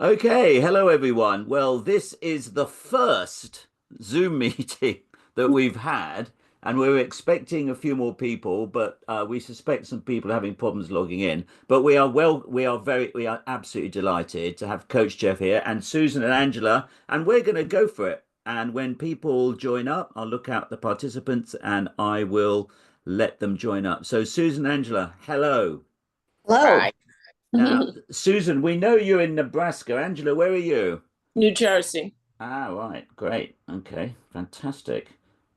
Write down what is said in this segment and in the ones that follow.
Okay, hello everyone. Well, this is the first Zoom meeting that we've had, and we're expecting a few more people, but we suspect some people are having problems logging in. But we are absolutely delighted to have Coach Jeff here and Susan and Angela, and we're going to go for it. And when people join up, I'll look out the participants and I will let them join up. So, Susan, Angela, hello. Hello. Hi, Now, Susan, we know you're in Nebraska. Angela, where are you? New Jersey. Ah, right. Great. Okay. Fantastic.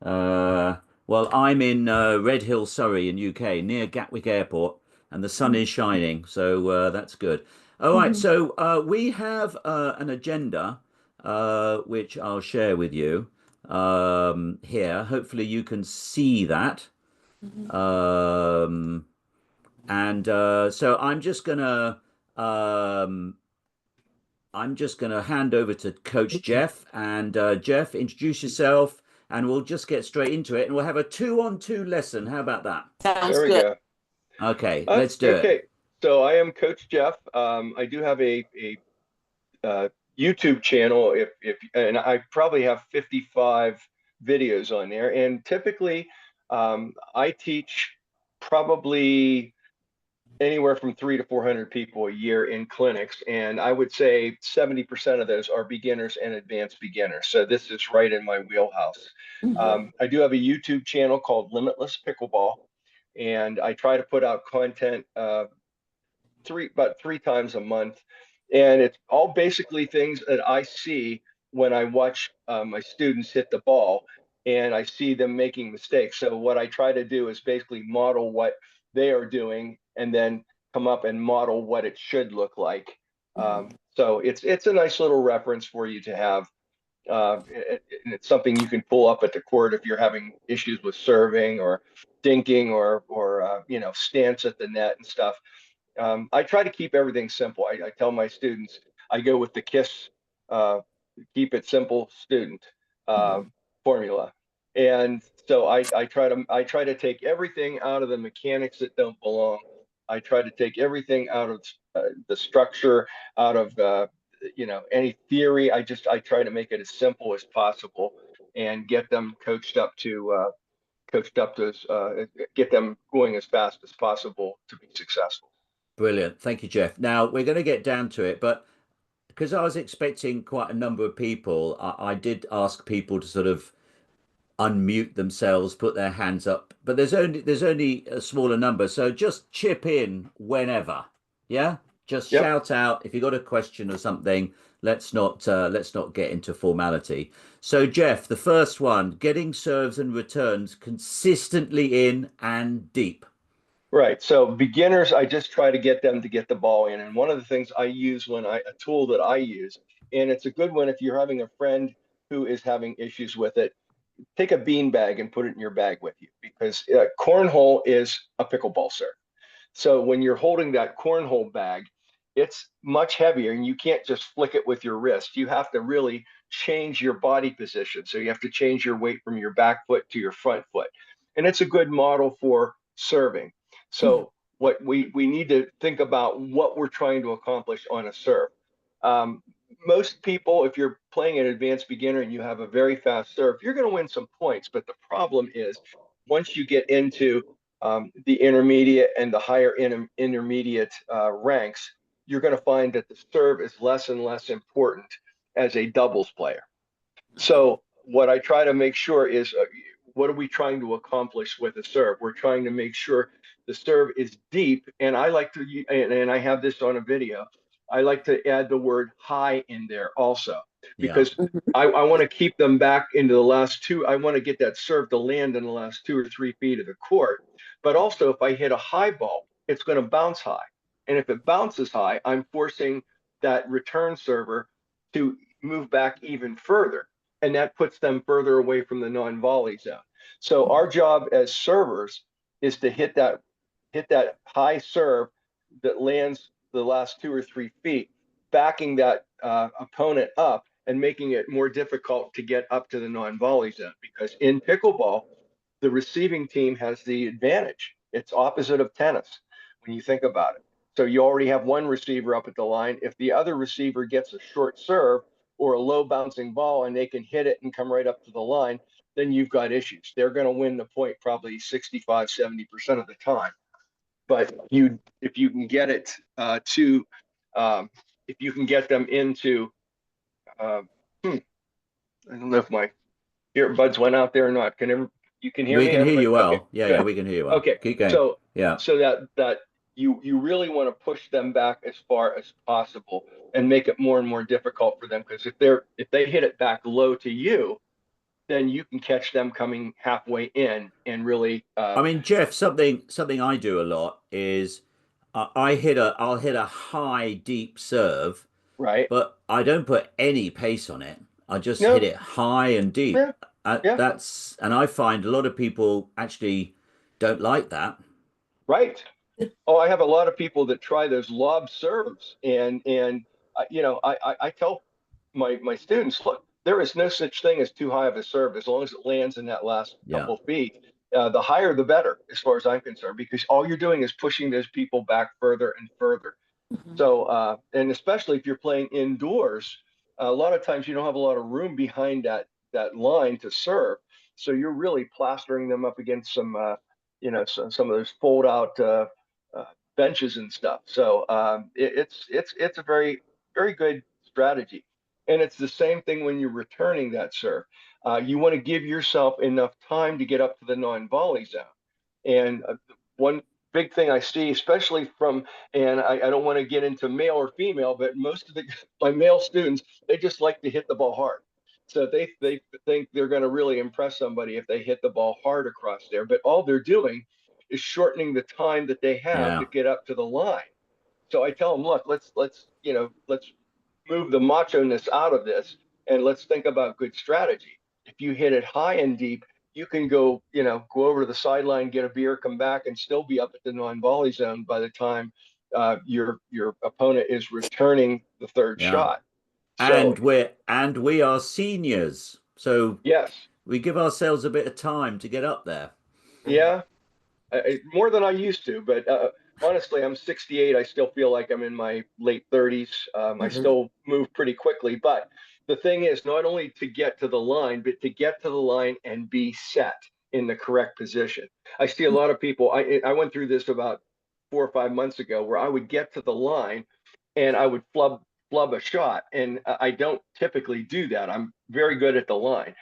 Uh, well, I'm in Red Hill, Surrey, in UK, near Gatwick Airport, and the sun is shining, so that's good. All right. Mhm. So we have an agenda which I'll share with you here. Hopefully, you can see that. Mhm. Um, and so um, I'm just gonna hand over to Coach Jeff. And Jeff, introduce yourself, and we'll just get straight into it. And we'll have a two-on-two lesson. How about that? Sounds There we good. go. Okay, let's do it. Okay, so I am Coach Jeff. I do have a YouTube channel. If and I probably have 55 videos on there. And typically, I teach probably anywhere from 300 to 400 people a year in clinics, and I would say 70% of those are beginners and advanced beginners. So this is right in my wheelhouse. Mhm. I do have a YouTube channel called Limitless Pickleball, and I try to put out content about 3 times a month, and it's all basically things that I see when I watch my students hit the ball, and I see them making mistakes. So what I try to do is basically model what they are doing, and then come up and model what it should look like. Mhm. So it's a nice little reference for you to have. And it's something you can pull up at the court if you're having issues with serving or dinking or stance at the net and stuff. I try to keep everything simple. I tell my students I go with the KISS, uh, keep it simple student Mhm. um, formula, and so I try to take everything out of the mechanics that don't belong. I try to take everything out of the structure, out of any theory. I try to make it as simple as possible and get them coached up to get them going as fast as possible to be successful. Brilliant. Thank you, Jeff. Now we're going to get down to it, but because I was expecting quite a number of people, I did ask people to sort of unmute themselves, put their hands up, but there's only a smaller number, so just chip in whenever. Yeah, just Yep. shout out if you got a question or something. Let's not get into formality. So Jeff, the first one, getting serves and returns consistently in and deep. Right. So beginners, I just try to get them to get the ball in. And one of the things I use a tool that I use, and it's a good one if you're having a friend who is having issues with it, take a bean bag and put it in your bag with you because cornhole is a pickleball serve. So when you're holding that cornhole bag, it's much heavier and you can't just flick it with your wrist. You have to really change your body position. So you have to change your weight from your back foot to your front foot. And it's a good model for serving. Mhm. So what we need to think about what we're trying to accomplish on a serve. Um, Most people, if you're playing an advanced beginner and you have a very fast serve, you're going to win some points. But the problem is once you get into the intermediate and the higher intermediate ranks, you're going to find that the serve is less and less important as a doubles player. So what I try to make sure is what are we trying to accomplish with the serve? We're trying to make sure the serve is deep, and I like to, and I have this on a video. I like to add the word high in there also Yeah. because I want to keep them back into the last two. I want to get that serve to land in the last 2 or 3 feet of the court. But also, if I hit a high ball, it's going to bounce high. And if it bounces high, I'm forcing that return server to move back even further, and that puts them further away from the non-volley zone. So our job as servers is to hit that high serve that lands the last 2 or 3 feet, backing that opponent up and making it more difficult to get up to the non-volley zone. Because in pickleball, the receiving team has the advantage. It's opposite of tennis when you think about it. So you already have one receiver up at the line. If the other receiver gets a short serve or a low bouncing ball and they can hit it and come right up to the line, then you've got issues. They're going to win the point probably 65, 70% of the time. But if you can get it if you can get them into, uh, I don't know if my earbuds went out there or not. You can hear We me, can hear everybody? you Okay, well. Yeah, yeah, good. we can hear you well. Okay, Keep going. so Yeah. so that you really want to push them back as far as possible and make it more and more difficult for them, because if they hit it back low to you, then you can catch them coming halfway in and really I mean, Jeff, something I do a lot is I'll hit a high deep serve, right. but I don't put any pace on it. I just hit No, it high and deep. yeah, yeah, And I find a lot of people actually don't like that. right. Oh, I have a lot of people that try those lob serves, and I tell my students, look, there is no such thing as too high of a serve as long as it lands in that last Yeah. couple of feet. The higher the better, as far as I'm concerned, because all you're doing is pushing those people back further and further. So, and especially if you're playing indoors, a lot of times you don't have a lot of room behind that line to serve. So you're really plastering them up against some of those fold out uh, benches and stuff. So it's a very very good strategy, and it's the same thing when you're returning that serve. You want to give yourself enough time to get up to the non-volley zone, and one big thing I see, especially from, and I don't want to get into male or female, but most of my male students, they just like to hit the ball hard. So they think they're going to really impress somebody if they hit the ball hard across there. But all they're doing is shortening the time that they have Yeah. to get up to the line. So I tell them, look, let's move the macho-ness out of this and let's think about good strategy. If you hit it high and deep, you can go over to the sideline, get a beer, come back, and still be up at the non-volley zone by the time your opponent is returning the third Yeah. shot. So And we are seniors, so yes, we give ourselves a bit of time to get up there. yeah, more than I used to, but honestly, I'm 68. I still feel like I'm in my late 30s. I still move pretty quickly, but the thing is not only to get to the line, but to get to the line and be set in the correct position. I see a lot of people. I went through this about 4 or 5 months ago, where I would get to the line and I would flub a shot, and I don't typically do that. I'm very good at the line,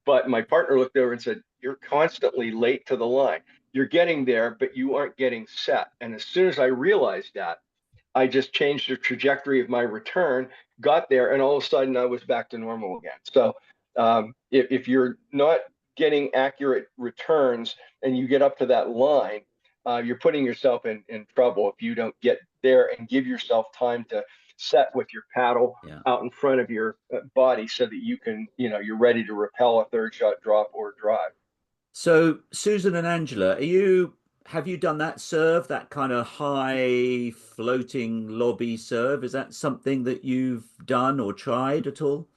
but my partner looked over and said, "You're constantly late to the line. You're getting there, but you aren't getting set." And as soon as I realized that, I just changed the trajectory of my return, got there, and all of a sudden I was back to normal again. So if you're not getting accurate returns and you get up to that line, you're putting yourself in trouble if you don't get there and give yourself time to set with your paddle Yeah. out in front of your body so that you're ready to repel a third shot drop or drive. So, Susan and Angela, have you done that serve, that kind of high floating lobby serve? Is that something that you've done or tried at all?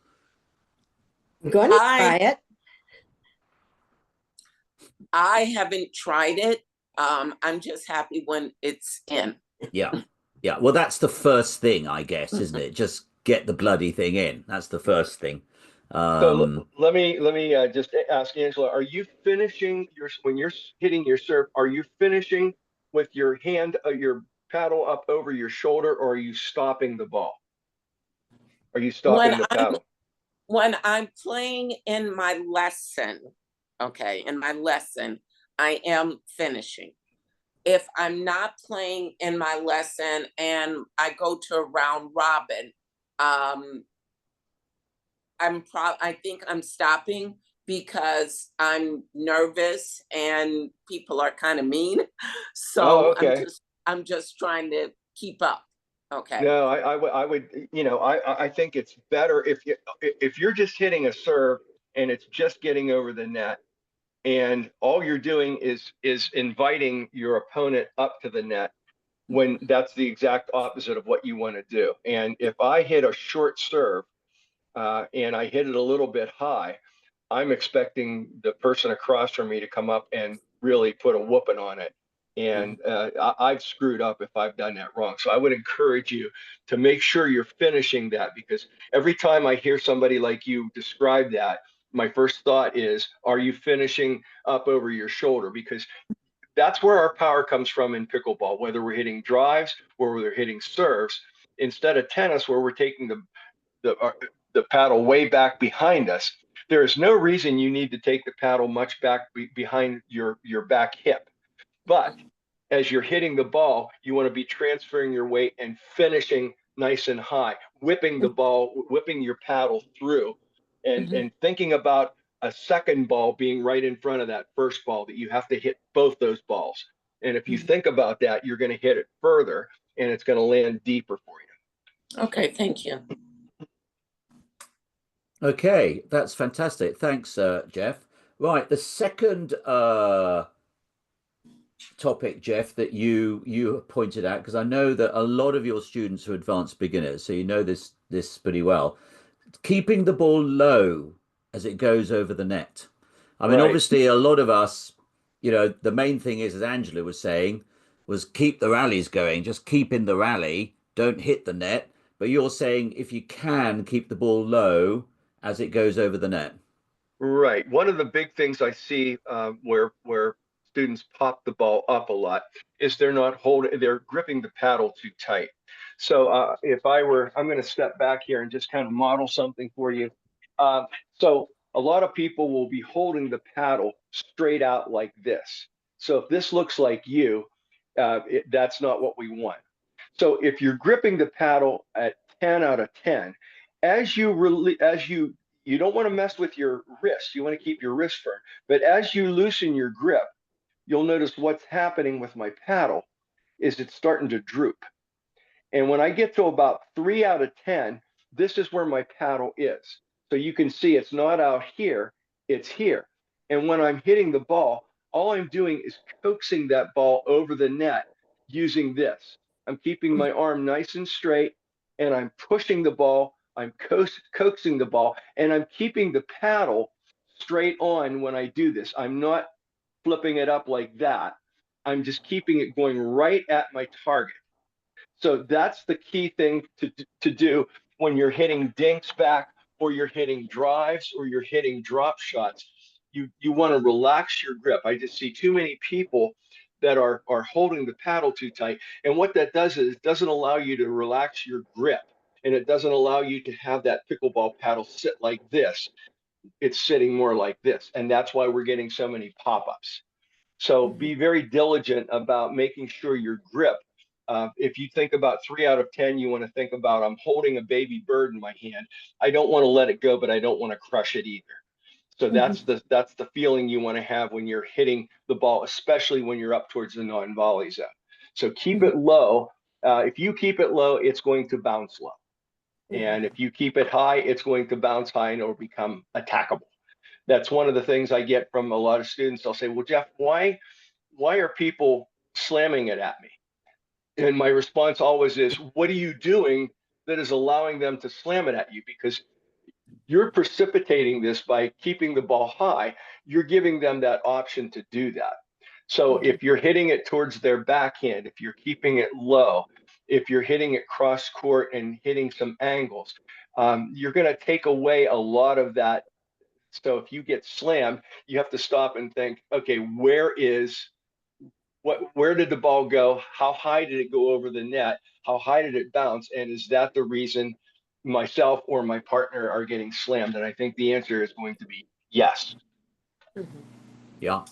I'm going to try I it. I haven't tried it. I'm just happy when it's in. Yeah. Yeah. Well, that's the first thing, I guess, isn't it? Just get the bloody thing in. That's the first thing. So Um, let me just ask Angela: are you finishing when you're hitting your serve? Are you finishing with your hand, your paddle up over your shoulder, or are you stopping the ball? Are you stopping When the I'm paddle? when I'm playing in my lesson, okay, in my lesson, I am finishing. If I'm not playing in my lesson and I go to a round robin, um, I think I'm stopping because I'm nervous and people are kind of mean. Oh, So okay. I'm just trying to keep up. Okay. No, I would, I think it's better if you're just hitting a serve and it's just getting over the net, and all you're doing is inviting your opponent up to the net, when that's the exact opposite of what you want to do. And if I hit a short serve and I hit it a little bit high, I'm expecting the person across from me to come up and really put a whooping on it. And I've screwed up if I've done that wrong. So I would encourage you to make sure you're finishing that, because every time I hear somebody like you describe that, my first thought is, are you finishing up over your shoulder? Because that's where our power comes from in pickleball, whether we're hitting drives or we're hitting serves, instead of tennis where we're taking the paddle way back behind us. There is no reason you need to take the paddle much back behind your back hip. But as you're hitting the ball, you want to be transferring your weight and finishing nice and high, whipping the ball, whipping your paddle through, and thinking about a second ball being right in front of that first ball, that you have to hit both those balls. And if you think about that, you're going to hit it further and it's going to land deeper for you. Okay, thank you. Okay, that's fantastic. Thanks, Jeff. Right, the second topic, Jeff, that you pointed out, because I know that a lot of your students are advanced beginners, so you know this pretty well. Keeping the ball low as it goes over the net. I mean, Right. obviously, a lot of us, you know, the main thing is, as Angela was saying, was keep the rallies going. Just keep in the rally, don't hit the net. But you're saying if you can keep the ball low as it goes over the net. Right. One of the big things I see where students pop the ball up a lot is they're gripping the paddle too tight. So if I'm going to step back here and just kind of model something for you. So a lot of people will be holding the paddle straight out like this. So if this looks like you, that's not what we want. So if you're gripping the paddle at 10 out of 10, you don't want to mess with your wrist. You want to keep your wrist firm. But as you loosen your grip, you'll notice what's happening with my paddle is it's starting to droop. And when I get to about 3 out of 10, this is where my paddle is. So you can see it's not out here, it's here. And when I'm hitting the ball, all I'm doing is coaxing that ball over the net using this. I'm keeping my arm nice and straight, and I'm pushing the ball. I'm coaxing the ball, and I'm keeping the paddle straight on when I do this. I'm not flipping it up like that. I'm just keeping it going right at my target. So that's the key thing to do when you're hitting dinks back, or you're hitting drives, or you're hitting drop shots. You want to relax your grip. I just see too many people that are holding the paddle too tight. And what that does is it doesn't allow you to relax your grip. And it doesn't allow you to have that pickleball paddle sit like this. It's sitting more like this. And that's why we're getting so many pop-ups. So be very diligent about making sure your grip, if you think about 3 out of 10, you want to think about, I'm holding a baby bird in my hand. I don't want to let it go, but I don't want to crush it either. So that's the feeling you want to have when you're hitting the ball, especially when you're up towards the non-volley zone. So keep it low. If you keep it low, it's going to bounce low. And if you keep it high, it's going to bounce high and it'll become attackable. That's one of the things I get from a lot of students. They'll say, well, Jeff, why are people slamming it at me? And my response always is, what are you doing that is allowing them to slam it at you? Because you're precipitating this by keeping the ball high. You're giving them that option to do that. So if you're hitting it towards their backhand, if you're keeping it low, if you're hitting it cross court and hitting some angles, you're going to take away a lot of that. So if you get slammed, you have to stop and think, okay, where did the ball go? How high did it go over the net? How high did it bounce? And is that the reason myself or my partner are getting slammed? And I think the answer is going to be yes. Yeah.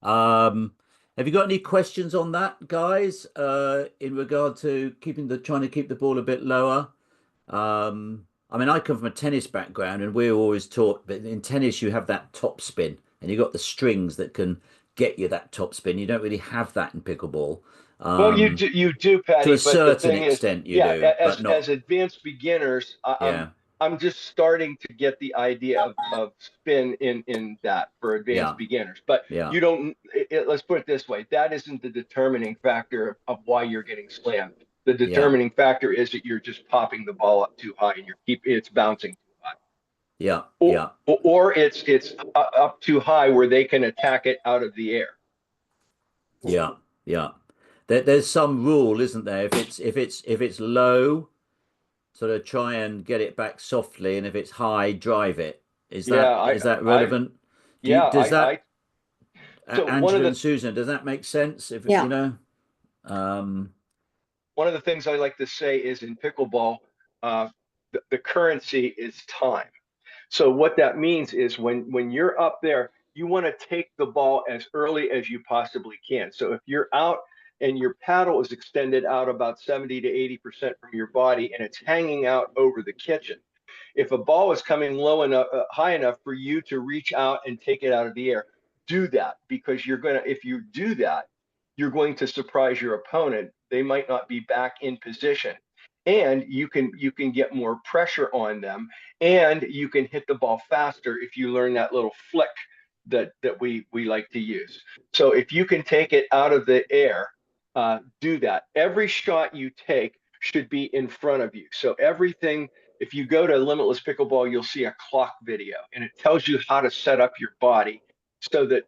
Have you got any questions on that, guys, in regard to trying to keep the ball a bit lower? I mean, I come from a tennis background, and we're always taught that in tennis you have that top spin, and you've got the strings that can get you that top spin. You don't really have that in pickleball. Well, you do, Patty. To a but certain the thing extent, is, you do, but not. As advanced beginners, I'm just starting to get the idea of spin in that for advanced beginners. But you don't. Let's put it this way: that isn't the determining factor of why you're getting slammed. The determining factor is that you're just popping the ball up too high and it's bouncing too high. Or it's up too high where they can attack it out of the air. Yeah, yeah. There's some rule, isn't there? If it's low, sort of try and get it back softly, and if it's high, drive it. Is Yeah, that is that I, relevant? yeah, Does that, so Angela and Susan, does that make sense? If Yeah. you know, um, one of the things I like to say is in pickleball, the currency is time. So what that means is when you're up there, you want to take the ball as early as you possibly can. So if you're out and your paddle is extended out about 70 to 80% from your body and it's hanging out over the kitchen, if a ball is coming low enough, high enough for you to reach out and take it out of the air, do that, because if you do that, you're going to surprise your opponent. They might not be back in position, and you can get more pressure on them, and you can hit the ball faster if you learn that little flick that we like to use. So if you can take it out of the air, do that. Every shot you take should be in front of you. So everything, if you go to Limitless Pickleball, you'll see a clock video, and it tells you how to set up your body so that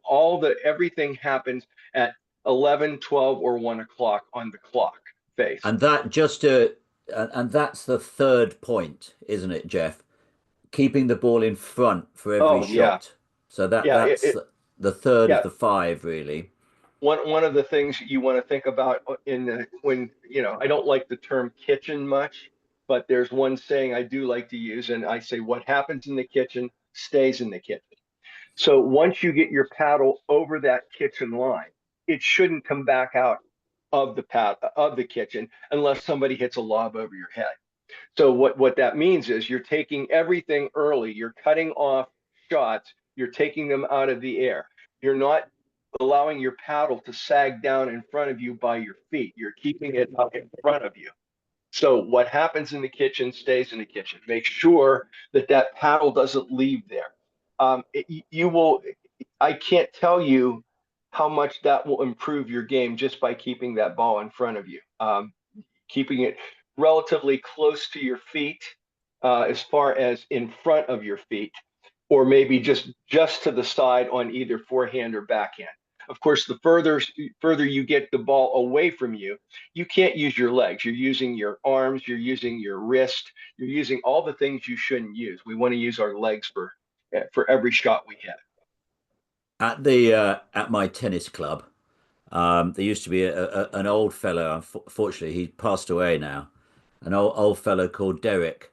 everything happens at 11, 12, or 1 o'clock on the clock face. and that just to and that's the third point, isn't it, Jeff? Keeping the ball in front for every Oh yeah, shot. So that yeah. that's the third of Yeah. the five, really. One of the things you want to think about when I don't like the term kitchen much, but there's one saying I do like to use, and I say what happens in the kitchen stays in the kitchen. So once you get your paddle over that kitchen line, it shouldn't come back out of the kitchen unless somebody hits a lob over your head. So what that means is you're taking everything early. You're cutting off shots. You're taking them out of the air. You're not allowing your paddle to sag down in front of you by your feet. You're keeping it up in front of you. So what happens in the kitchen stays in the kitchen. Make sure that paddle doesn't leave there. You will. I can't tell you how much that will improve your game just by keeping that ball in front of you. Keeping it relatively close to your feet, as far as in front of your feet, or maybe just to the side on either forehand or backhand. Of course, the further you get the ball away from you, you can't use your legs. You're using your arms, you're using your wrist, you're using all the things you shouldn't use. We want to use our legs for every shot we hit. At my tennis club, there used to be an old fellow. Unfortunately, he passed away now. An old fellow called Derek,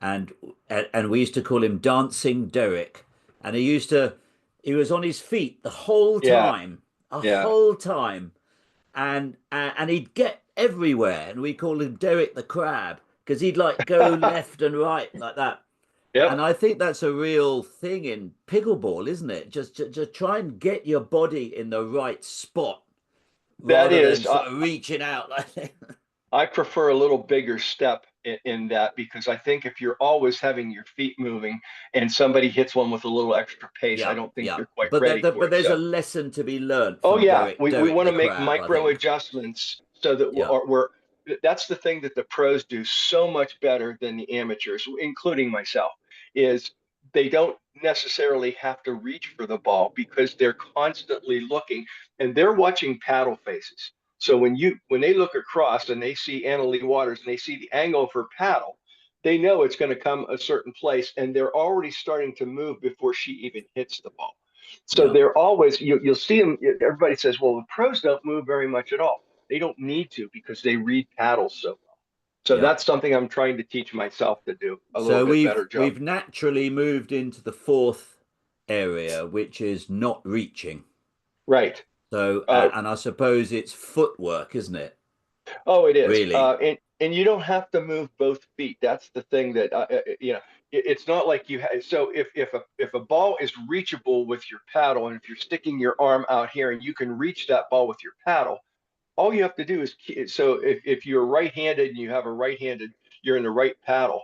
and and we used to call him Dancing Derek. And he was on his feet the whole Yeah, time, a yeah. whole time, and he'd get everywhere. And we called him Derek the Crab because he'd like go left and right like that. And Yep, I think that's a real thing in pickleball, isn't it? Just try and get your body in the right spot that rather than is. sort of reaching out like that. I prefer a little bigger step in that, because I think if you're always having your feet moving and somebody hits one with a little extra pace, I Yeah, don't think yeah. you're quite But ready for but it. there's a So, lesson to be learned oh from yeah, we Derek want the to make Crab, I micro think. adjustments so that Yeah. that's the thing that the pros do so much better than the amateurs, including myself, is they don't necessarily have to reach for the ball because they're constantly looking and they're watching paddle faces. So when they look across and they see Anna Leigh Waters and they see the angle of her paddle, they know it's going to come a certain place, and they're already starting to move before she even hits the ball. So Yeah. they're always you'll see them. Everybody says, "Well, the pros don't move very much at all." They don't need to because they read paddles so well. So Yeah. that's something I'm trying to teach myself to do a little So bit better job. we've naturally moved into the fourth area, which is not reaching. Right. So Uh, and I suppose it's footwork, isn't it? oh, it is. Really? And you don't have to move both feet. That's the thing that it's not like you have. So if a ball is reachable with your paddle, and if you're sticking your arm out here and you can reach that ball with your paddle, all you have to do is so if you're right-handed and you have a right-handed, you're in the right paddle,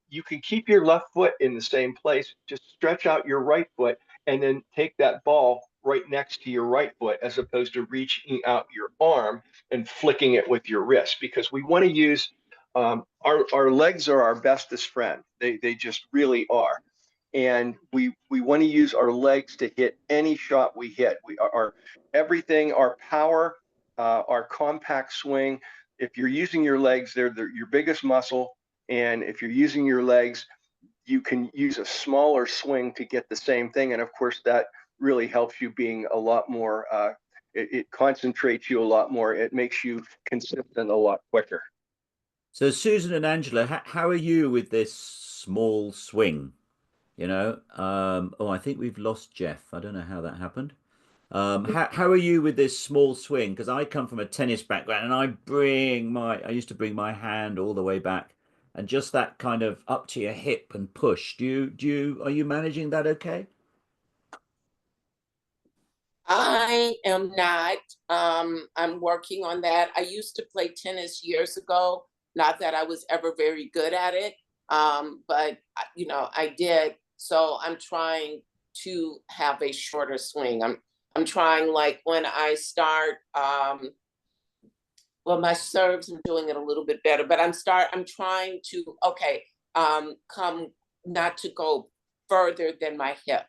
you can keep your left foot in the same place, just stretch out your right foot and then take that ball right next to your right foot, as opposed to reaching out your arm and flicking it with your wrist, because we want to use our legs are our bestest friend. They just really are. and we want to use our legs to hit any shot we hit. We are everything, our power, our compact swing. If you're using your legs, they're your biggest muscle, and if you're using your legs, you can use a smaller swing to get the same thing. And of course, that really helps you being a lot more. It concentrates you a lot more. It makes you consistent a lot quicker. So Susan and Angela, how are you with this small swing? Oh, I think we've lost Jeff. I don't know how that happened. How are you with this small swing? Because I come from a tennis background and I used to bring my hand all the way back and just that kind of up to your hip and push. Are you managing that okay? I am not. I'm working on that. I used to play tennis years ago. Not that I was ever very good at it, but I did. So I'm trying to have a shorter swing. I'm trying, like, when I start. Well, my serves, I'm doing it a little bit better, but I'm trying to come not to go further than my hip.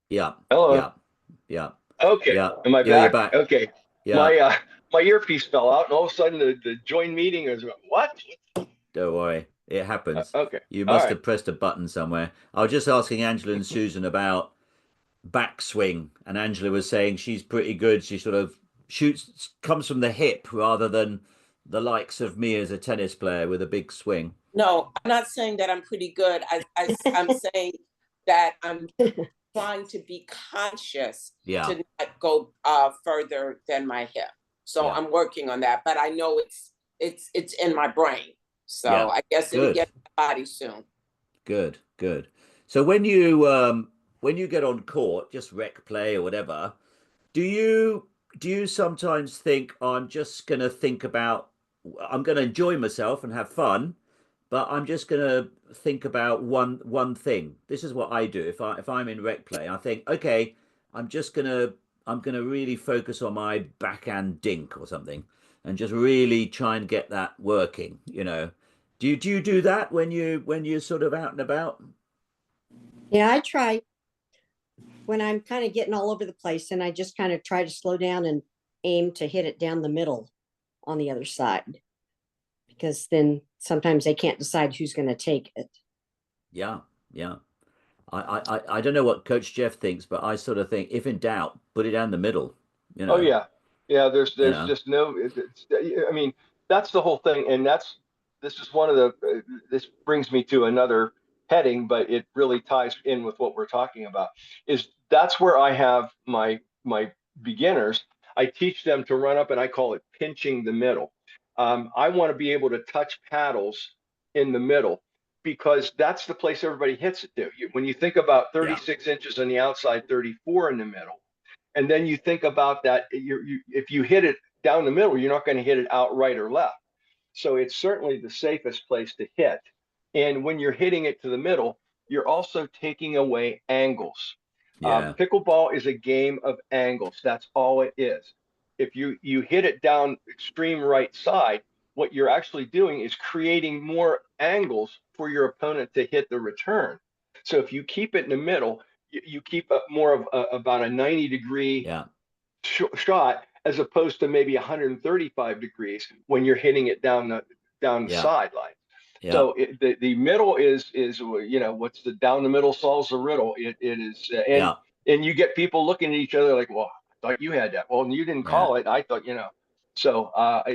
Yeah. Hello. Yeah. Yeah. Okay. Yeah. Am I Yeah, you're back? back. Okay. Yeah. My earpiece fell out, and all of a sudden the join meeting is what? Don't worry. It happens. Okay. You All must right. have pressed a button somewhere. I was just asking Angela and Susan about backswing, and Angela was saying she's pretty good. She sort of comes from the hip rather than the likes of me as a tennis player with a big swing. No, I'm not saying that I'm pretty good. I'm saying that I'm trying to be conscious Yeah. to not go further than my hip. So Yeah. I'm working on that, but I know it's in my brain. So Yeah. I guess it'll Good. get in my body soon. Good. Good. So when you get on court, just rec play or whatever, do you sometimes think, oh, I'm gonna enjoy myself and have fun, but I'm just gonna think about one thing. This is what I do if I'm in rec play. I think, okay, I'm just gonna I'm gonna really focus on my backhand dink or something, and just really try and get that working. Do you do that when you're sort of out and about? Yeah, I try when I'm kind of getting all over the place, and I just kind of try to slow down and aim to hit it down the middle on the other side, because then sometimes they can't decide who's going to take it. Yeah, yeah. I don't know what Coach Jeff thinks, but I sort of think if in doubt, put it down the middle. You Oh know, yeah. Yeah, you there's know. just no I mean, that's the whole thing, and this is one of the this brings me to another heading, but it really ties in with what we're talking about. Is that's where I have my beginners. I teach them to run up, and I call it pinching the middle. I want to be able to touch paddles in the middle because that's the place everybody hits it to. When you think about Yeah, 36 inches on the outside, 34 in the middle, and then you think about that, if you hit it down the middle, you're not going to hit it out right or left. So it's certainly the safest place to hit. And when you're hitting it to the middle, you're also taking away angles. yeah, Pickleball is a game of angles. That's all it is. If you hit it down extreme right side, what you're actually doing is creating more angles for your opponent to hit the return. So if you keep it in the middle, you keep more of about a 90-degree yeah, shot as opposed to maybe 135 degrees when you're hitting it down the yeah, sideline. yeah, So the middle is what's the down the middle solves the riddle. It is yeah, and you get people looking at each other like, well, I thought you had that. Well, you didn't yeah. call it. I thought So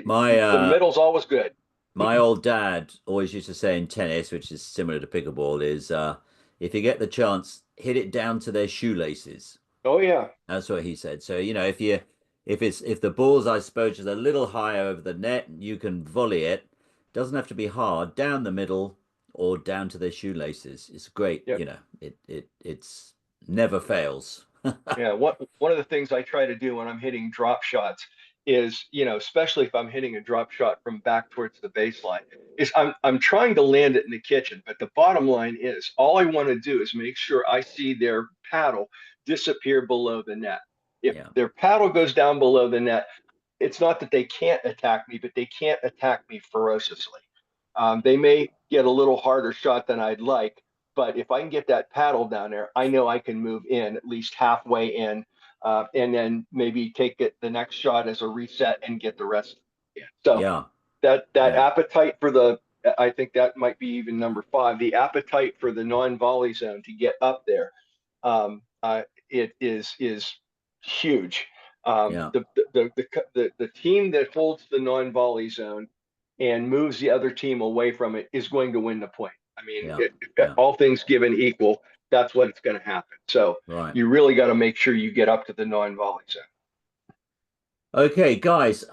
My the middle's always good. my old dad always used to say in tennis, which is similar to pickleball, is if you get the chance, hit it down to their shoelaces. Oh yeah, That's what he said. So, if the ball's, I suppose, is a little higher over the net, you can volley it. Doesn't have to be hard, down the middle or down to their shoelaces. It's great, yeah. it's never fails. Yeah, one of the things I try to do when I'm hitting drop shots is, especially if I'm hitting a drop shot from back towards the baseline, is I'm trying to land it in the kitchen. But the bottom line is all I want to do is make sure I see their paddle disappear below the net. If Yeah. their paddle goes down below the net, it's not that they can't attack me, but they can't attack me ferociously. They may get a little harder shot than I'd like, But if I can get that paddle down there, I know I can move in at least halfway in, and then maybe take it the next shot as a reset and get the rest in. So Yeah. that Yeah. appetite for I think that might be even number 5, the appetite for the non-volley zone to get up there. It is huge. Yeah. The team that holds the non-volley zone and moves the other team away from it is going to win the point. I mean, Yeah. Yeah. all things given equal, that's what's going to happen. So Right. you really got to make sure you get up to the non-volley zone. Okay, guys.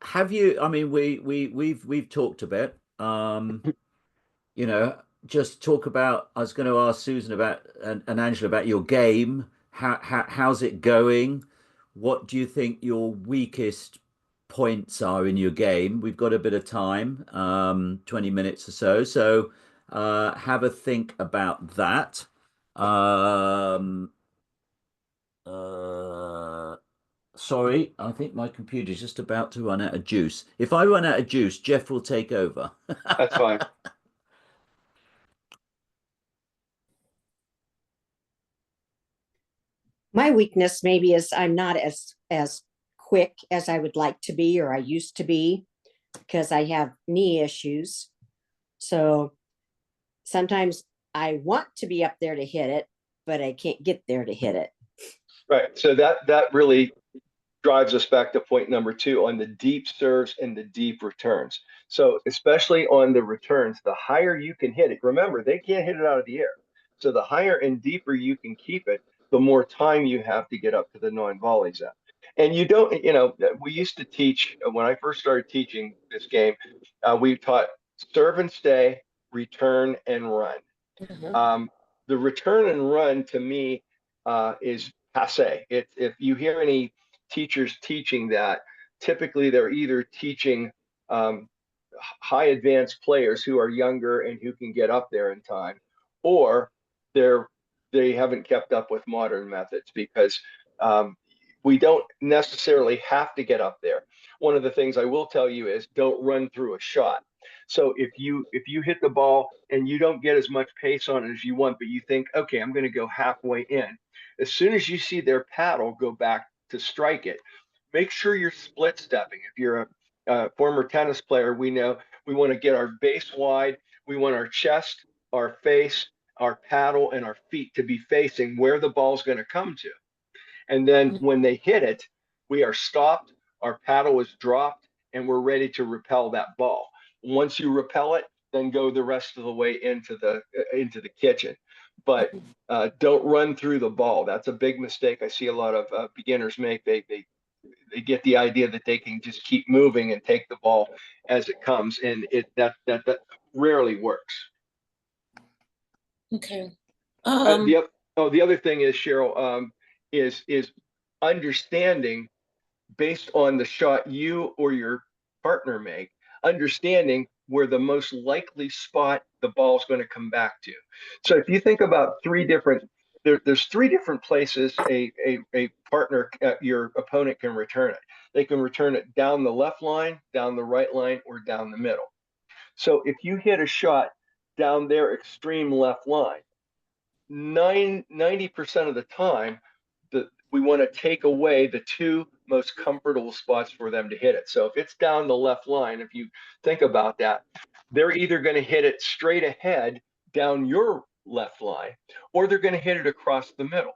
Have you? I mean, we've talked a bit. You know, just talk about. I was going to ask Susan about and Angela about your game. How's it going? What do you think your weakest points are in your game? We've got a bit of time, 20 minutes or so. So have a think about that. Uh, Sorry, I think my computer's just about to run out of juice. If I run out of juice, Jeff will take over. That's fine. My weakness maybe is I'm not as quick as I would like to be or I used to be because I have knee issues. So sometimes I want to be up there to hit it, but I can't get there to hit it. Right. So that really drives us back to point number 2 on the deep serves and the deep returns. So especially on the returns, the higher you can hit it, remember, they can't hit it out of the air. So the higher and deeper you can keep it, the more time you have to get up to the non-volley zone. And you don't, we used to teach, when I first started teaching this game, we taught serve and stay, return and run. The return and run to me is passe. If you hear any teachers teaching that, typically they're either teaching high advanced players who are younger and who can get up there in time, or they haven't kept up with modern methods because we don't necessarily have to get up there. One of the things I will tell you is don't run through a shot. So if you hit the ball and you don't get as much pace on it as you want, but you think, okay, I'm going to go halfway in. As soon as you see their paddle go back to strike it, make sure you're split stepping. If you're a former tennis player, we know we want to get our base wide. We want our chest, our face, our paddle, and our feet to be facing where the ball's going to come to. And then when they hit it, we are stopped, our paddle is dropped, and we're ready to repel that ball. Once you repel it, then go the rest of the way into the kitchen. But don't run through the ball. That's a big mistake I see a lot of beginners make. They get the idea that they can just keep moving and take the ball as it comes, and that rarely works. Okay. The other thing is, Cheryl, is understanding based on the shot you or your partner make, understanding where the most likely spot the ball is going to come back to. So if you think about there's 3 different places a partner, your opponent can return it. They can return it down the left line, down the right line, or down the middle. So if you hit a shot down their extreme left line, 90% of the time, we want to take away the 2 most comfortable spots for them to hit it. So if it's down the left line, if you think about that, they're either going to hit it straight ahead down your left line, or they're going to hit it across the middle.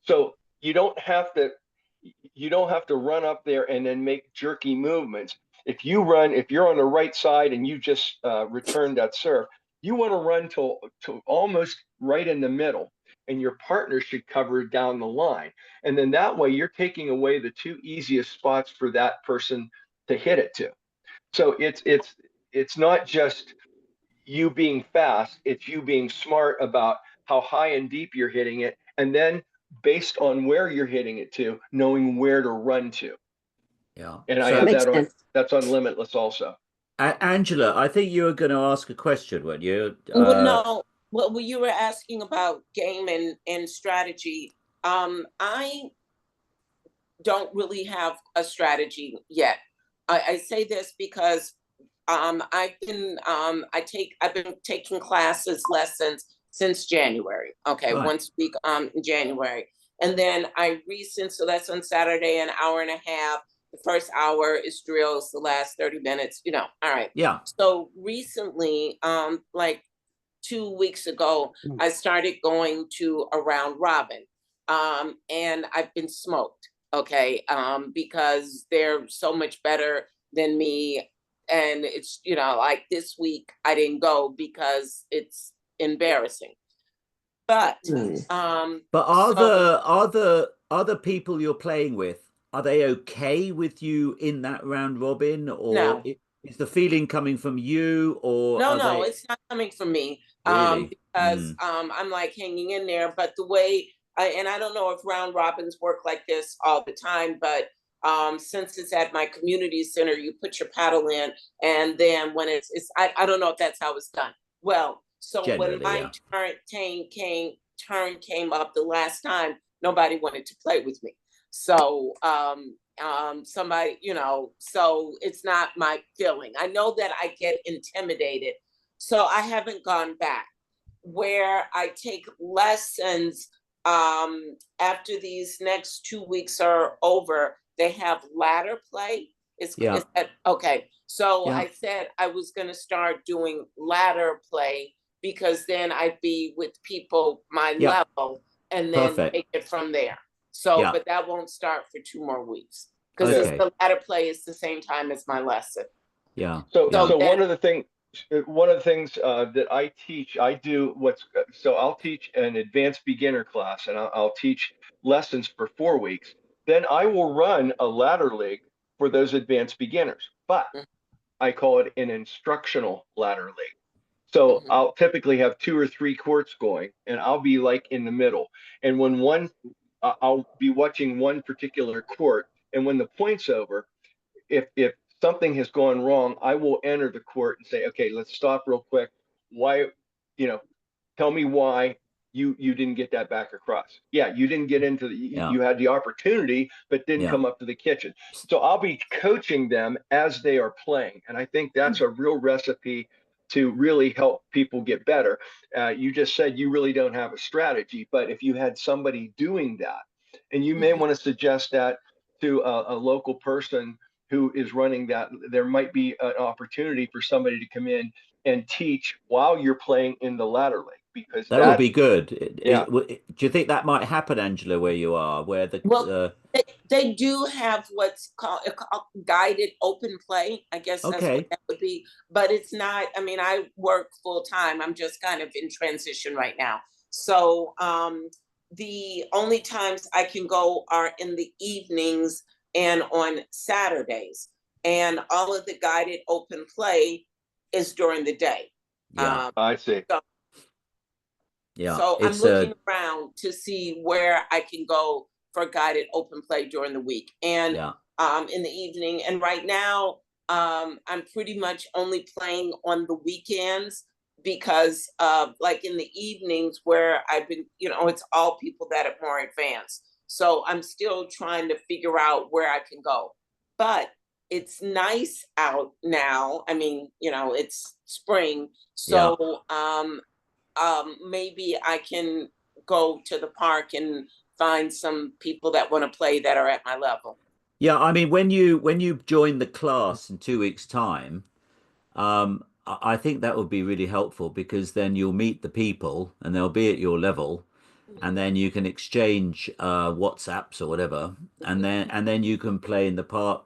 So you don't have to run up there and then make jerky movements. If you're on the right side and you just returned that serve, you want to run to almost right in the middle, and your partner should cover down the line. And then that way you're taking away the 2 easiest spots for that person to hit it to. So it's not just you being fast, it's you being smart about how high and deep you're hitting it, and then based on where you're hitting it to, knowing where to run to. Yeah. And So, I have that on, sense. that's on Limitless also. Angela, I think you were going to ask a question, weren't you? Well, no. Well, you were asking about game and strategy. I don't really have a strategy yet. I say this because I've been taking lessons since January. Okay, Right. once a week in January. And then so that's on Saturday, an hour and a half. The first hour is drills, the last 30 minutes, all right. Yeah. So recently, like 2 weeks ago, I started going to a round robin. And I've been smoked, okay, because they're so much better than me. And it's, like this week I didn't go because it's embarrassing. But But are the people you're playing with, are they okay with you in that round robin, or No. is the feeling coming from you, or No, are no, they it's not coming from me. really? Because I'm like hanging in there. But the way and I don't know if round robins work like this all the time, but since it's at my community center, you put your paddle in, and then when I don't know if that's how it's done. Well, so when Generally, my yeah. turn came up the last time, nobody wanted to play with me. So somebody, so it's not my feeling. I know that I get intimidated, so I haven't gone back. Where I take lessons after these next 2 weeks are over, they have ladder play. Yeah. Is that okay? So Yeah. I said I was going to start doing ladder play because then I'd be with people my Yeah. level and then Perfect. take it from there. So, Yeah. but that won't start for 2 more weeks because Okay. the ladder play is the same time as my lesson. Yeah. So, Yeah. so one of the things that I teach, so I'll teach an advanced beginner class, and I'll teach lessons for 4 weeks. Then I will run a ladder league for those advanced beginners, but I call it an instructional ladder league. So I'll typically have 2 or 3 courts going, and I'll be like in the middle. And I'll be watching one particular court, and when the point's over, if something has gone wrong, I will enter the court and say, okay, let's stop real quick. Why, tell me why you didn't get that back across. Yeah, you didn't get into you had the opportunity, but didn't come up to the kitchen. So I'll be coaching them as they are playing. And I think that's a real recipe to really help people get better. You just said you really don't have a strategy, but if you had somebody doing that, and you may want to suggest that to a local person who is running that, there might be an opportunity for somebody to come in and teach while you're playing in the ladder league, because That would be good. Do you think that might happen, Angela, where you are, where they do have what's called guided open play. I guess that's what that would be, but it's not. I mean, I work full time. I'm just kind of in transition right now. So the only times I can go are in the evenings and on Saturdays, and all of the guided open play is during the day. Yeah, I see. So I'm looking around to see where I can go for guided open play during the week and in the evening. And right now, I'm pretty much only playing on the weekends because like in the evenings where I've been, it's all people that are more advanced. So I'm still trying to figure out where I can go. But it's nice out now. I mean, it's spring. So maybe I can go to the park and find some people that want to play that are at my level. Yeah, I mean, when you join the class in 2 weeks' time, I think that would be really helpful, because then you'll meet the people and they'll be at your level, and then you can exchange WhatsApps or whatever, and then you can play in the park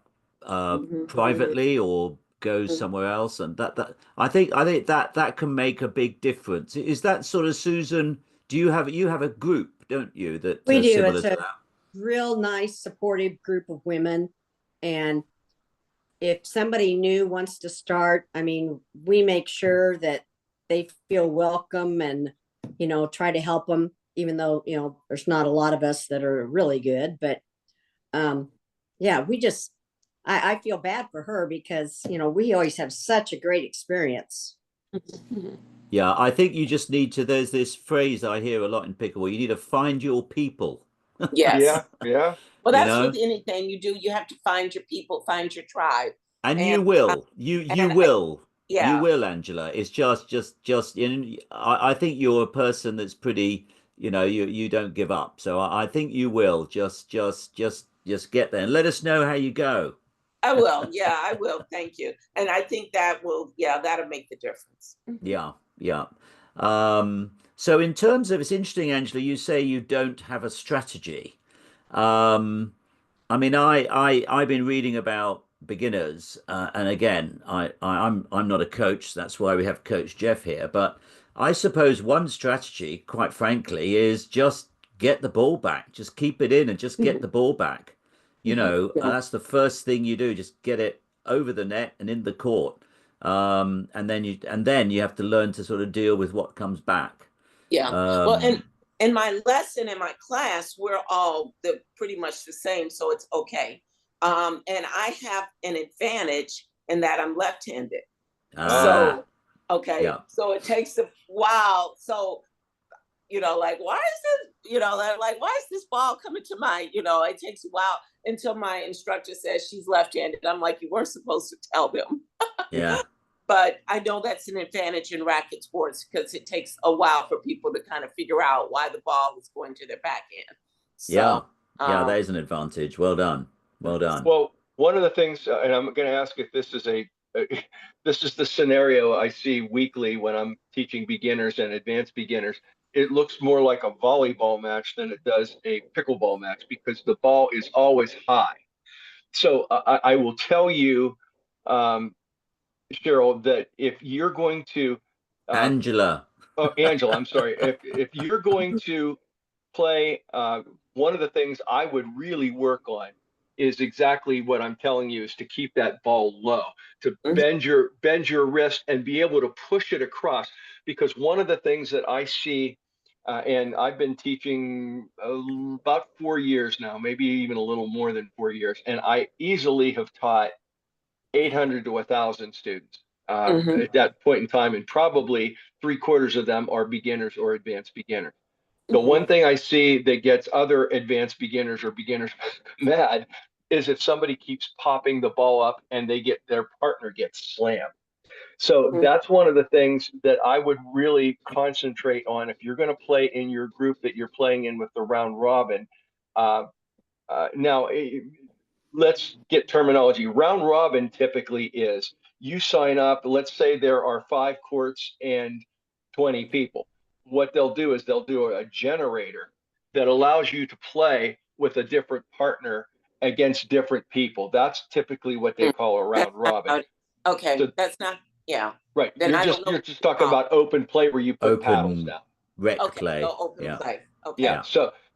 privately or go somewhere else, and that I think that can make a big difference. Is that sort of, Susan? Do you have a group, don't you, that we do? similar It's to a that? real nice, supportive group of women, and if somebody new wants to start, I mean, we make sure that they feel welcome and try to help them, even though there's not a lot of us that are really good, but we just I feel bad for her because we always have such a great experience. Yeah, I think you just need to, there's this phrase I hear a lot in pickleball, you need to find your people. Yes. Yeah. Well, that's with anything you do. You have to find your people, find your tribe. And And you will, you and will, you yeah, will, Angela. It's just. I think you're a person that's pretty. You don't give up. So I think you will. Just get there and let us know how you go. I will. Yeah, I will. Thank you. And I think that will, yeah, that'll make the difference. Mhm. Yeah, yeah. So in terms of, it's interesting, Angela, you say you don't have a strategy. Um, I mean, I've been reading about beginners, and again, I'm not a coach. That's why we have Coach Jeff here. But I suppose one strategy, quite frankly, is just get the ball back. Just keep it in and just get Mhm. the ball back. Mhm. Yeah. That's the first thing you do. Just get it over the net and in the court. And then you have to learn to sort of deal with what comes back. Yeah. Well, and Um, in my lesson in my class, we're all pretty much the same, so it's okay. And I have an advantage in that I'm left-handed. ah, So, okay, yeah, so it takes a while. So, like, why is this, like, why is this ball coming to my, it takes a while until my instructor says she's left-handed. I'm like, you weren't supposed to tell them. yeah, But I know that's an advantage in racket sports because it takes a while for people to kind of figure out why the ball is going to their backhand. yeah, So, yeah. That um, is an advantage. Well done. Well done. Well, one of the things, and I'm going to ask if this is this is the scenario I see weekly when I'm teaching beginners and advanced beginners. It looks more like a volleyball match than it does a pickleball match because the ball is always high. So I will tell you, um, Cheryl, that if you're going to, uh, Angela. Angela, I'm sorry, if you're going to play, one of the things I would really work on is exactly what I'm telling you is to keep that ball low, to mhm, bend your wrist and be able to push it across. Because one of the things that I see, and I've been teaching about 4 years now, maybe even a little more than 4 years, and I easily have taught 800 to 1,000 students mhm, at that point in time, and probably three-quarters of them are beginners or advanced beginners. The mhm, one thing I see that gets other advanced beginners or beginners mad is if somebody keeps popping the ball up and their partner gets slammed. So mhm, that's one of the things that I would really concentrate on if you're going to play in your group that you're playing in with the round robin. Uh, now, let's get terminology. Round robin typically is you sign up, let's say there are 5 courts and 20 people. What they'll do is they'll do a generator that allows you to play with a different partner against different people. That's typically what they mhm. call a That's round not robin. how, okay, So that's not, yeah. right, Then I don't know you're what just you talking call. about open play where you put paddles Open down. rec Okay, so play. open Yeah, play. Yeah. Okay. yeah.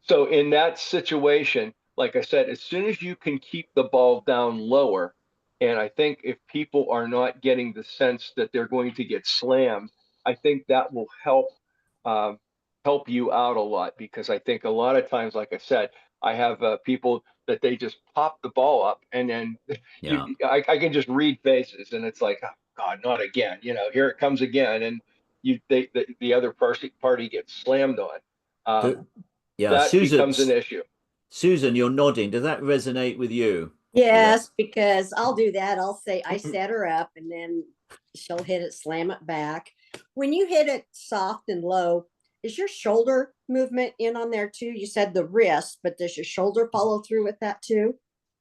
So in that situation, like I said, as soon as you can keep the ball down lower, and I think if people are not getting the sense that they're going to get slammed, I think that will um, help you out a lot because I think a lot of times, like I said, I have people that they just pop the ball up and then Yeah. I can just read faces and it's like, oh, God, not again. Here it comes again, and the other party gets slammed on. Um, The, yeah, that Susan. becomes an issue. Susan, you're nodding. Does that resonate with you? Does that? Yes, because I'll do that. I'll say I set her up and then she'll hit it, slam it back. When you hit it soft and low, is your shoulder movement in on there too? You said the wrist, but does your shoulder follow through with that too?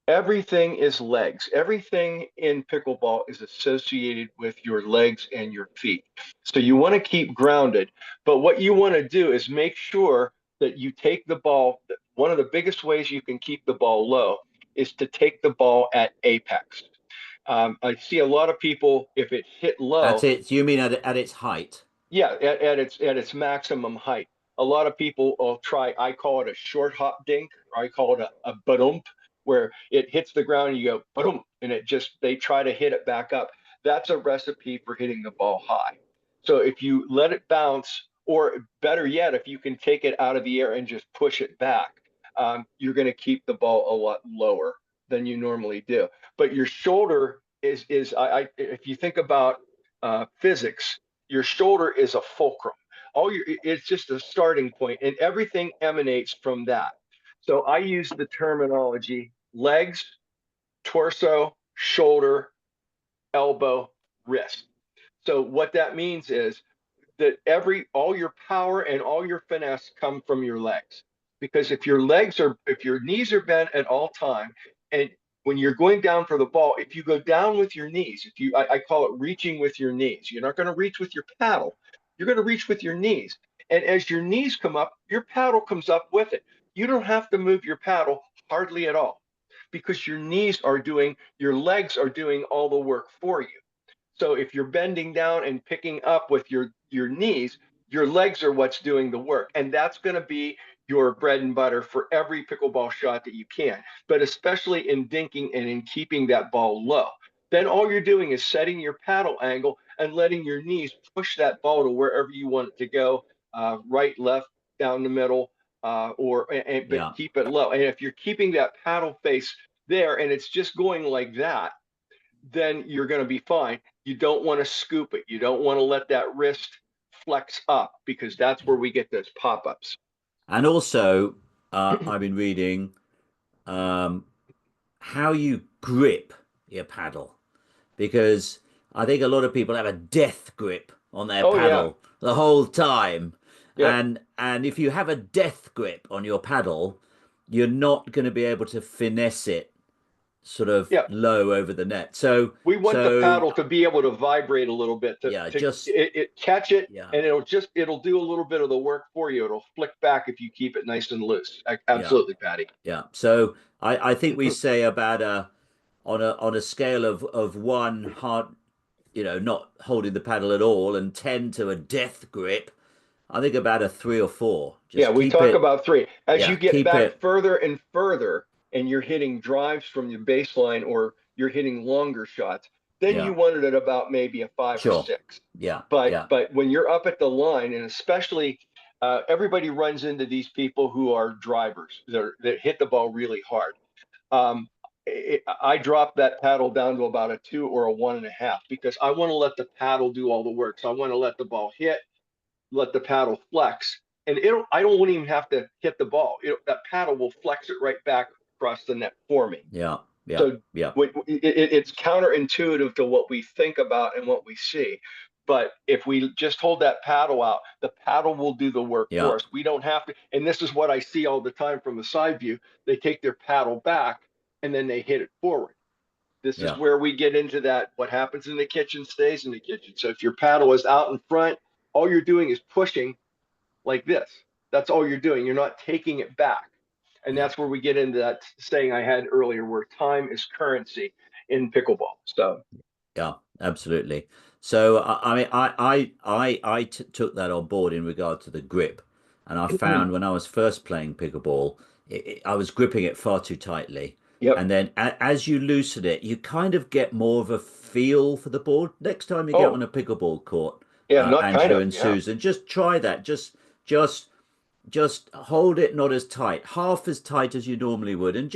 Everything is legs. Everything in pickleball is associated with your legs and your feet. So you want to keep grounded, but what you want to do is make sure that you take the ball. One of the biggest ways you can keep the ball low is to take the ball at apex. I see a lot of people, if it hit At low, it? You mean at its height? yeah, at its maximum height. A lot of people will try. I call it a short hop dink, or I call it a badump, where it hits the ground and you go badump, and they try to hit it back up. That's a recipe for hitting the ball high. So if you let it bounce, or better yet, if you can take it out of the air and just push it back, you're going to keep the ball a lot lower than you normally do. But your shoulder if you think about physics, your shoulder is a fulcrum. It's just a starting point, and everything emanates from that. So I use the terminology legs, torso, shoulder, elbow, wrist. So what that means is that all your power and all your finesse come from your legs. Because if your knees are bent at all time, and when you're going down for the ball, if you go down with your knees, I call it reaching with your knees. You're not going to reach with your paddle. You're going to reach with your knees. And as your knees come up, your paddle comes up with it. You don't have to move your paddle hardly at all because your legs are doing all the work for you. So if you're bending down and picking up with your knees, your legs are what's doing the work. And that's going to be your bread and butter for every pickleball shot that you can, but especially in dinking and in keeping that ball low. Then all you're doing is setting your paddle angle and letting your knees push that ball to wherever you want it to go, right, left, down the middle, but keep it low. And if you're keeping that paddle face there and it's just going like that, then you're going to be fine. You don't want to scoop it. You don't want to let that wrist flex up because that's where we get those pop-ups. And also, I've been reading how you grip your paddle, because I think a lot of people have a death grip on their paddle the whole time. Yeah. And if you have a death grip on your paddle, you're not going to be able to finesse it sort of low over the net. So we want the paddle to be able to vibrate a little bit to catch it, and it'll do a little bit of the work for you. It'll flick back if you keep it nice and loose. Absolutely, Patty. Yeah. So I think we say about on a scale of 1 hard, not holding the paddle at all, and 10 to a death grip, I think about a 3 or 4. We talk about 3. As you get back further and further, and you're hitting drives from your baseline or you're hitting longer shots, then you want it at about maybe a 5 or 6. Yeah. But when you're up at the line, and especially everybody runs into these people who are drivers that hit the ball really hard. I drop that paddle down to about a 2 or a 1.5 because I want to let the paddle do all the work. So I want to let the ball hit, let the paddle flex, and I don't even have to hit the ball. That paddle will flex it right back across the net for me. It's counterintuitive to what we think about and what we see. But if we just hold that paddle out, the paddle will do the work for us. We don't have to. And this is what I see all the time from the side view. They take their paddle back and then they hit it forward. This is where we get into that. What happens in the kitchen stays in the kitchen. So if your paddle is out in front, all you're doing is pushing like this. That's all you're doing. You're not taking it back. And that's where we get into that saying I had earlier, where time is currency in pickleball. So, yeah, absolutely. So, I mean, I took that on board in regard to the grip, and I found when I was first playing pickleball, I was gripping it far too tightly. And then as you loosen it, you kind of get more of a feel for the board. Next time you get on a pickleball court, Andrew and Susan, just try that. Just hold it not as tight, half as tight as you normally would, and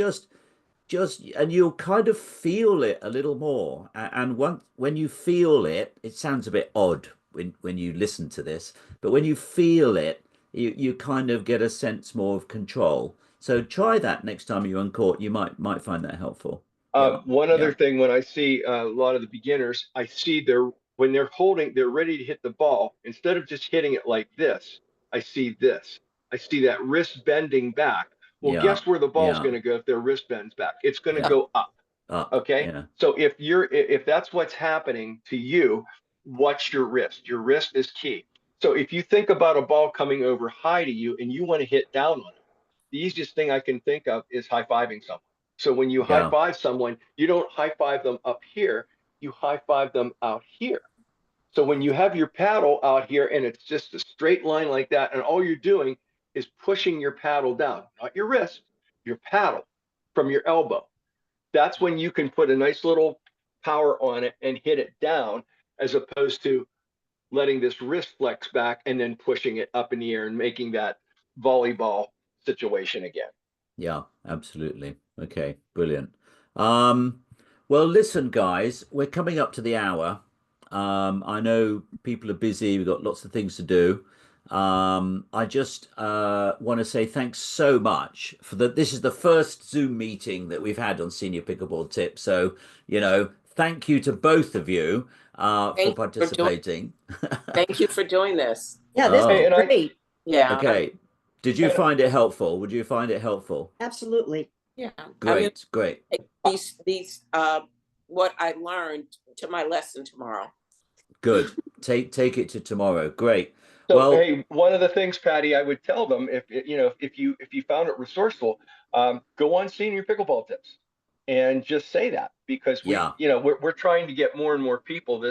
and you'll kind of feel it a little more. And when you feel it, it sounds a bit odd when you listen to this, but when you feel it, you kind of get a sense more of control. So try that next time you're on court. You might find that helpful. One other thing, when I see a lot of the beginners, I see when they're ready to hit the ball, instead of just hitting it like this, I see this. I see that wrist bending back. Well, guess where the ball's going to go if their wrist bends back? It's going to go up. Okay. Yeah. So if that's what's happening to you, what's your wrist? Your wrist is key. So if you think about a ball coming over high to you and you want to hit down on it, the easiest thing I can think of is high-fiving someone. So when you high-five someone, you don't high-five them up here, you high-five them out here. So when you have your paddle out here and it's just a straight line like that, and all you're doing is pushing your paddle down, not your wrist, your paddle from your elbow. That's when you can put a nice little power on it and hit it down, as opposed to letting this wrist flex back and then pushing it up in the air and making that volleyball situation again. Yeah, absolutely. Okay, brilliant. Well, listen, guys, we're coming up to the hour. I know people are busy. We've got lots of things to do. I just want to say thanks so much for this is the first Zoom meeting that we've had on Senior Pickleball Tips. So, thank you to both of you for Thank you for doing- participating. Thank you for doing this. Yeah, this Oh. is Hey, and I- great. Yeah. Okay. Did you find it helpful? Would you find it helpful? Absolutely. Yeah. Great, great. These what I learned to my lesson tomorrow. Good. Take it to tomorrow. Great. So, Well, hey, one of the things, Patty, I would tell them if you found it resourceful, go on Senior Pickleball Tips, and just say that, because Yeah. we're trying to get more and more people.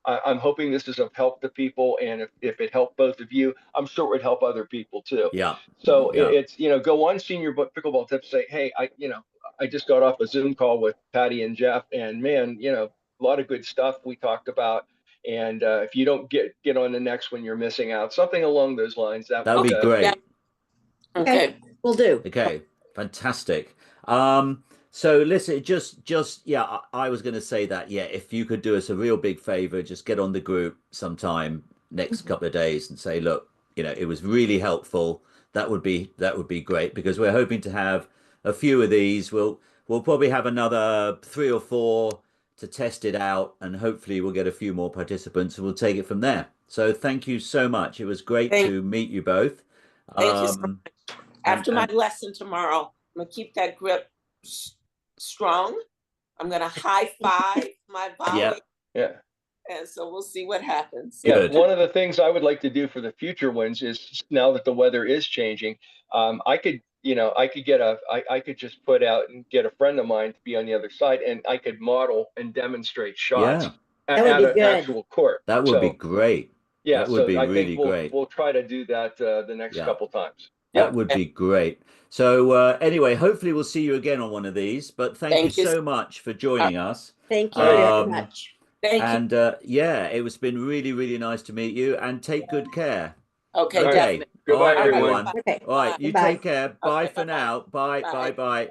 I'm hoping this is of help to people, and if it helped both of you, I'm sure it would help other people too. Yeah. So Yeah. it's go on Senior Pickleball Tips, say, hey, I just got off a Zoom call with Patty and Jeff, and man, a lot of good stuff we talked about. And if you don't get on the next one, you're missing out. Something along those lines. That That would be would great. Yeah. Okay. Will do. Okay, fantastic. So listen, just yeah, I was going to say that, yeah, if you could do us a real big favor, just get on the group sometime next couple of days and say, look, it was really helpful. That would be great, because we're hoping to have a few of these. We'll probably have another 3 or 4 to test it out, and hopefully we'll get a few more participants, and we'll take it from there. So thank you so much. It was great to meet you both. Thank you so much. After my lesson tomorrow, I'm gonna keep that grip strong. I'm gonna high five my volley. Yeah. Yeah. And so we'll see what happens. Yeah. Good. One of the things I would like to do for the future ones is, now that the weather is changing, I could just put out and get a friend of mine to be on the other side, and I could model and demonstrate shots Yeah. That would at be an good. actual court. That would be So, great. yeah, That would so be I really think we'll great. try to do that the next Yeah. couple times. That Yeah. would be great. So anyway, hopefully we'll see you again on one of these. But thank you so much for joining us. Thank you very Um, much. Thank you. And yeah, it's been really, really nice to meet you. And take good care. Okay, All right. definitely. Goodbye, All right, everyone. everyone. Okay. All right, you Bye. take care. Bye Okay, for bye-bye. now. Bye, Bye. bye, bye.